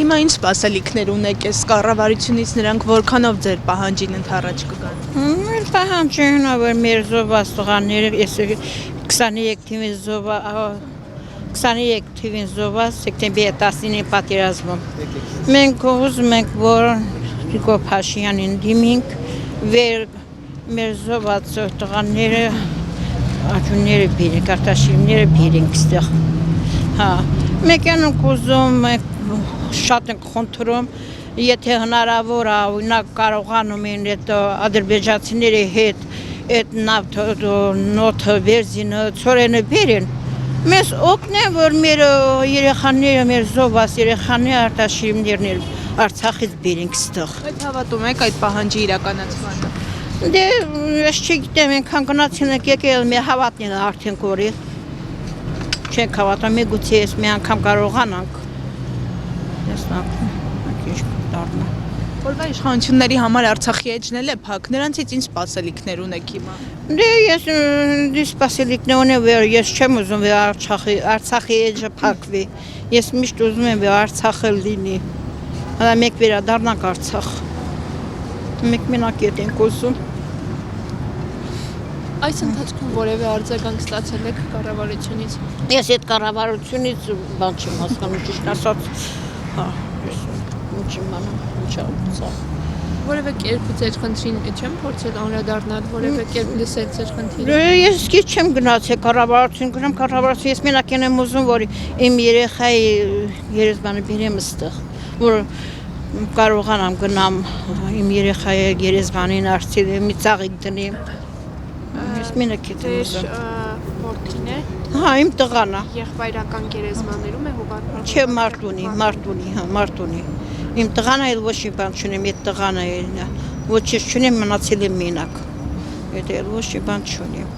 Հիմա ինչ սպասելիքներ ունեք այս կառավարությունից, նրանք որքանով ձեր պահանջին ընդառաջ կգան։ Մեր պահանջն է, որ մեր զոհված տղաները 23 թիվին զոհված սեպտեմբերի 19-ի պատերազմում։ Մենք ուզում ենք, որ Նիկոլ Փաշինյանին դիմենք, մեր զոհված տղաները աջունները բերենք, արտաշիլները բերենք ստեղ։ Հա, մենք ենք ուզում, շատ ենք խնդրում, եթե հնարավոր է, օրինակ կարողանում են այդ ադրբեջանցիների հետ այդ նոթը, բերզինը, ցորենը բերեն, մեզ օգնեն, որ մեր երեխաները, մեր զոհված երեխաները արտաշիլներն Արցախից բերենք ստեղ։ Այդ հավատում եք այդ պահանջի իրականացմանը։ Դե, ես չգիտեմ, ենքան գնացին եք եկել, մեր հավատն է արդեն կորի։ Չենք հավատում, միգուցե ես մի անգամ կարողանանք։ Ես դառնա։ Որվա իշխանությունների համար Արցախի էջն է փակ, նրանցից ինչ սպասելիքներ ունեք հիմա։ Դե ես սպասելիքներ ունեմ, որ ես չեմ ուզում, որ Արցախի էջը փակվի։ Ես միշտ ուզում եմ, որ Արցախը լինի։ Հələ մեկ վերադառնանք Արցախ։ Մեկ մենակ ենք ուզում։ Այս ընթացքում որևէ արձագանք ստացել եք կառավարությունից։ Ես այդ կառավարությունից բան չեմ հասկանում, ճիշտ ասած։ Հա, ես ինչ իմանամ, ինչ ա։ Որևէ կերպ ձեր խնդրին չեմ փորձել անդրադառնալ, որևէ կերպ լսել ձեր խնդիրը։ Ես քիչ չեմ գնացել կառավարություն, գնամ կառավարություն, ես մենակ եմ ուզում, որ իմ երեխայի երեզմանը բերեմ ստեղ, որ կարողանամ գնամ իմ երեխայի երեզմանին արցել, մի ծաղիկ դնեմ։ Ես մենակ եմ ուզում։ Որդին է։ Հա, իմ տղան է։ Եղբայրական գերեզմաններում է հուղարկվում։ Չէ, Մարտունի։ Իմ տղան էլ ոչ մի բան չունեմ, այդ տղան է։ Ոչինչ չունեմ, մնացել եմ մենակ։ Այդ էլ ոչ մի բան չունեմ։